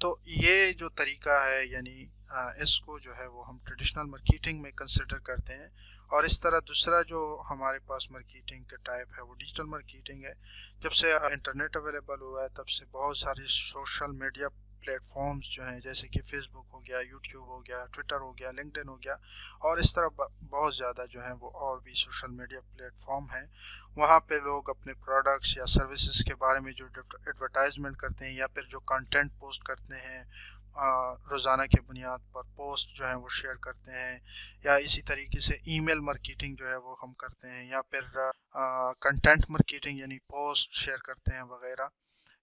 تو یہ جو طریقہ ہے یعنی اس کو جو ہے وہ ہم ٹریڈیشنل مارکیٹنگ میں کنسیڈر کرتے ہیں. اور اس طرح دوسرا جو ہمارے پاس مارکیٹنگ کا ٹائپ ہے وہ ڈیجیٹل مارکیٹنگ ہے. جب سے انٹرنیٹ اویلیبل ہوا ہے تب سے بہت ساری سوشل میڈیا پلیٹ فارمز جو ہیں جیسے کہ فیس بک ہو گیا، یوٹیوب ہو گیا، ٹویٹر ہو گیا، لنکڈ ان ہو گیا، اور اس طرح بہت زیادہ جو ہیں وہ اور بھی سوشل میڈیا پلیٹ فارم ہیں. وہاں پہ لوگ اپنے پروڈکٹس یا سروسز کے بارے میں جو ایڈورٹائزمنٹ کرتے ہیں یا پھر جو کنٹینٹ پوسٹ کرتے ہیں روزانہ کے بنیاد پر پوسٹ جو ہیں وہ شیئر کرتے ہیں، یا اسی طریقے سے ای میل مارکیٹنگ جو ہے وہ ہم کرتے ہیں، یا پھر کنٹینٹ مارکیٹنگ یعنی پوسٹ شیئر کرتے ہیں وغیرہ،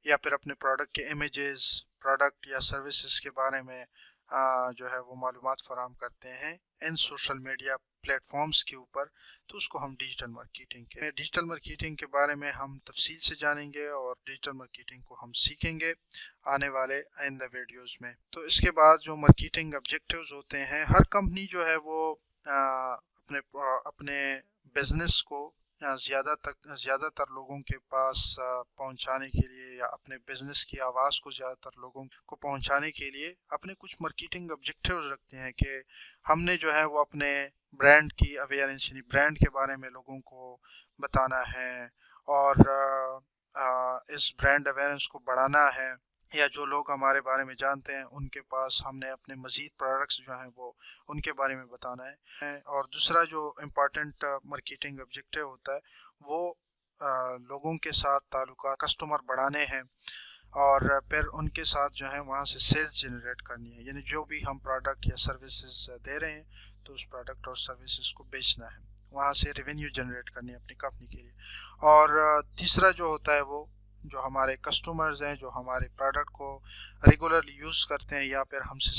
یا پھر اپنے پروڈکٹ کے امیجز، پروڈکٹ یا سروسز کے بارے میں جو ہے وہ معلومات فراہم کرتے ہیں ان سوشل میڈیا پلیٹ فارمز کے اوپر. تو اس کو ہم ڈیجیٹل مارکیٹنگ کے ڈیجیٹل مارکیٹنگ کے بارے میں ہم تفصیل سے جانیں گے، اور ڈیجیٹل مارکیٹنگ کو ہم سیکھیں گے آنے والے آئندہ ویڈیوز میں. تو اس کے بعد جو مارکیٹنگ آبجیکٹیوز ہوتے ہیں، ہر کمپنی جو ہے وہ اپنے بزنس کو زیادہ تر لوگوں کے پاس پہنچانے کے لیے، یا اپنے بزنس کی آواز کو زیادہ تر لوگوں کو پہنچانے کے لیے اپنے کچھ مارکیٹنگ آبجیکٹیوز رکھتے ہیں کہ ہم نے جو ہے وہ اپنے برانڈ کی اویئرنس یعنی برانڈ کے بارے میں لوگوں کو بتانا ہے، اور اس برانڈ اویئرنس کو بڑھانا ہے، یا جو لوگ ہمارے بارے میں جانتے ہیں ان کے پاس ہم نے اپنے مزید پروڈکٹس جو ہیں وہ ان کے بارے میں بتانا ہے. اور دوسرا جو امپارٹنٹ مارکیٹنگ آبجیکٹیو ہوتا ہے وہ لوگوں کے ساتھ تعلقات کسٹمر بڑھانے ہیں، اور پھر ان کے ساتھ جو ہے وہاں سے سیلز جنریٹ کرنی ہے، یعنی جو بھی ہم پروڈکٹ یا سروسز دے رہے ہیں تو اس پروڈکٹ اور سروسز کو بیچنا ہے، وہاں سے ریونیو جنریٹ کرنی ہے اپنی کمپنی کے لیے. اور تیسرا جو ہوتا ہے وہ جو ہمارے کسٹمرز ہیں جو ہمارے پروڈکٹ کو ریگولرلی یوز کرتے ہیں، یا پھر ہم سے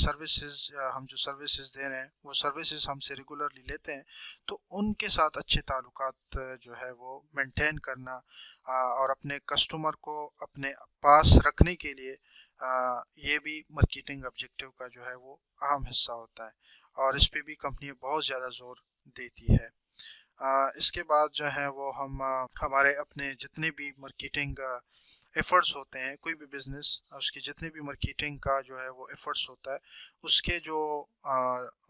ہم جو سروسز دے رہے ہیں وہ سروسز ہم سے ریگولرلی لیتے ہیں، تو ان کے ساتھ اچھے تعلقات جو ہے وہ مینٹین کرنا، اور اپنے کسٹمر کو اپنے پاس رکھنے کے لیے یہ بھی مارکیٹنگ آبجیکٹیو کا جو ہے وہ اہم حصہ ہوتا ہے، اور اس پہ بھی کمپنی بہت زیادہ زور دیتی ہے. اس کے بعد جو ہے وہ ہم ہمارے اپنے جتنے بھی مارکیٹنگ ایفرٹس ہوتے ہیں، کوئی بھی بزنس اس کی جتنے بھی مارکیٹنگ کا جو ہے وہ ایفرٹس ہوتا ہے، اس کے جو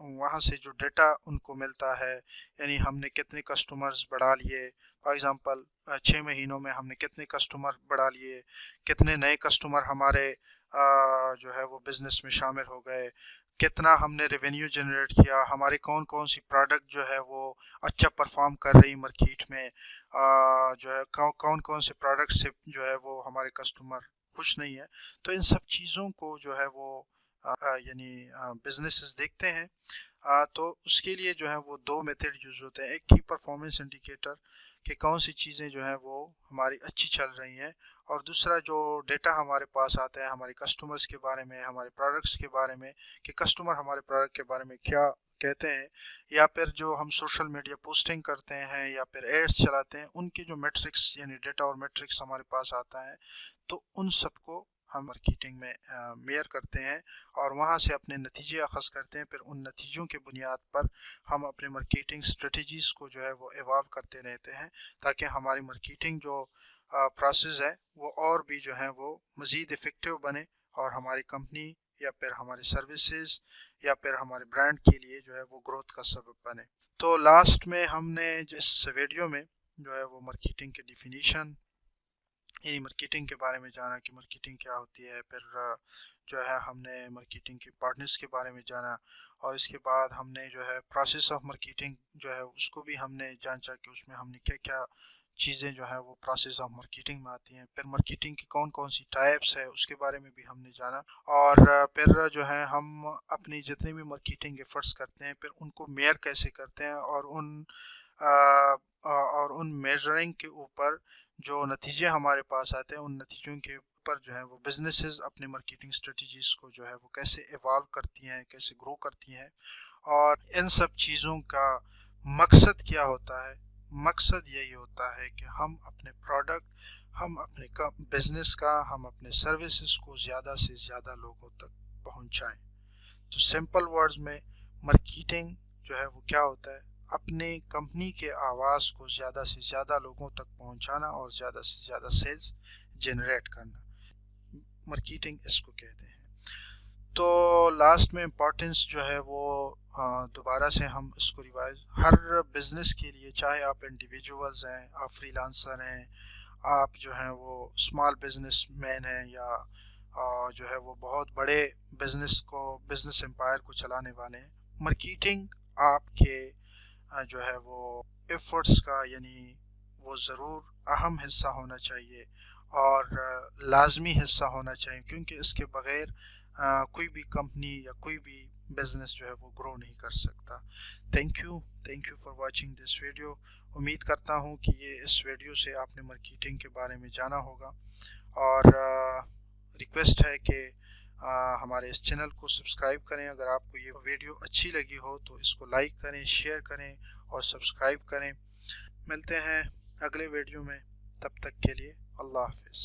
وہاں سے جو ڈیٹا ان کو ملتا ہے، یعنی ہم نے کتنے کسٹمرز بڑھا لیے، فار ایگزامپل 6 مہینوں میں ہم نے کتنے کسٹمر بڑھا لیے، کتنے نئے کسٹمر ہمارے جو ہے وہ بزنس میں شامل ہو گئے، کتنا ہم نے ریونیو جنریٹ کیا، ہمارے کون کون سی پروڈکٹ جو ہے وہ اچھا پرفارم کر رہی مارکیٹ میں، جو ہے کون کون سے پروڈکٹ سے جو ہے وہ ہمارے کسٹمر خوش نہیں ہے. تو ان سب چیزوں کو جو ہے وہ یعنی بزنسز دیکھتے ہیں. تو اس کے لیے جو ہے وہ دو میتھڈ یوز ہوتے ہیں، ایک کی پرفارمنس انڈیکیٹر کہ کون سی چیزیں جو ہیں وہ ہماری اچھی چل رہی ہیں، اور دوسرا جو ڈیٹا ہمارے پاس آتا ہے ہمارے کسٹمرز کے بارے میں، ہمارے پروڈکٹس کے بارے میں، کہ کسٹمر ہمارے پروڈکٹ کے بارے میں کیا کہتے ہیں، یا پھر جو ہم سوشل میڈیا پوسٹنگ کرتے ہیں یا پھر ایڈس چلاتے ہیں ان کی جو میٹرکس یعنی ڈیٹا اور میٹرکس ہمارے پاس آتا ہے، تو ان سب کو ہم مارکیٹنگ میں میئر کرتے ہیں، اور وہاں سے اپنے نتیجے اخذ کرتے ہیں. پھر ان نتیجوں کے بنیاد پر ہم اپنے مارکیٹنگ اسٹریٹجیز کو جو ہے وہ ایوالو کرتے رہتے ہیں، تاکہ ہماری مارکیٹنگ جو پروسیس ہے وہ اور بھی جو ہے وہ مزید افیکٹو بنے، اور ہماری کمپنی یا پھر ہماری سروسز یا پھر ہمارے برانڈ کے لیے جو ہے وہ گروتھ کا سبب بنے. تو لاسٹ میں ہم نے جس ویڈیو میں جو ہے وہ مارکیٹنگ کی ڈیفینیشن یعنی مارکیٹنگ کے بارے میں جانا کہ مارکیٹنگ کیا ہوتی ہے، پھر جو ہے ہم نے مارکیٹنگ کے پارٹنرز کے بارے میں جانا، اور اس کے بعد ہم نے جو ہے پروسیس آف مارکیٹنگ جو ہے اس کو بھی ہم نے جانچا کہ اس میں ہم نے کیا کیا چیزیں جو ہے وہ پروسیس آف مارکیٹنگ میں آتی ہیں. پھر مارکیٹنگ کی کون کون سی ٹائپس ہے اس کے بارے میں بھی ہم نے جانا، اور پھر جو ہے ہم اپنی جتنے بھی مارکیٹنگ ایفرٹس کرتے ہیں پھر ان کو میئر کیسے کرتے ہیں، اور ان میجرنگ کے اوپر جو نتیجے ہمارے پاس آتے ہیں ان نتیجوں کے اوپر جو ہے وہ بزنسز اپنے مارکیٹنگ اسٹریٹجیز کو جو ہے وہ کیسے ایوالو کرتی ہیں، کیسے گرو کرتی ہیں، اور ان سب چیزوں کا مقصد کیا ہوتا ہے. مقصد یہی ہوتا ہے کہ ہم اپنے پروڈکٹ، ہم اپنے بزنس کا، ہم اپنے سروسز کو زیادہ سے زیادہ لوگوں تک پہنچائیں. تو سمپل ورڈز میں مارکیٹنگ جو ہے وہ کیا ہوتا ہے، اپنے کمپنی کے آواز کو زیادہ سے زیادہ لوگوں تک پہنچانا اور زیادہ سے زیادہ سیلز جنریٹ کرنا. مارکیٹنگ اس کو کہتے ہیں. تو لاسٹ میں امپورٹنس جو ہے وہ دوبارہ سے ہم اس کو ریوائز، ہر بزنس کے لیے، چاہے آپ انڈیویجولز ہیں، آپ فری لانسر ہیں، آپ جو ہیں وہ اسمال بزنس مین ہیں، یا جو ہے وہ بہت بڑے بزنس امپائر کو چلانے والے ہیں، مارکیٹنگ آپ کے جو ہے وہ ایفرٹس کا یعنی وہ ضرور اہم حصہ ہونا چاہیے اور لازمی حصہ ہونا چاہیے، کیونکہ اس کے بغیر کوئی بھی کمپنی یا کوئی بھی بزنس جو ہے وہ گرو نہیں کر سکتا۔ Thank you for watching this video. امید کرتا ہوں کہ اس ویڈیو سے آپ نے مارکیٹنگ کے بارے میں جانا ہوگا، اور ریکویسٹ ہے کہ ہمارے اس چینل کو سبسکرائب کریں۔ اگر آپ کو یہ ویڈیو اچھی لگی ہو تو اس کو لائک کریں، شیئر کریں اور سبسکرائب کریں۔ ملتے ہیں اگلے ویڈیو میں، تب تک کے لیے اللہ حافظ۔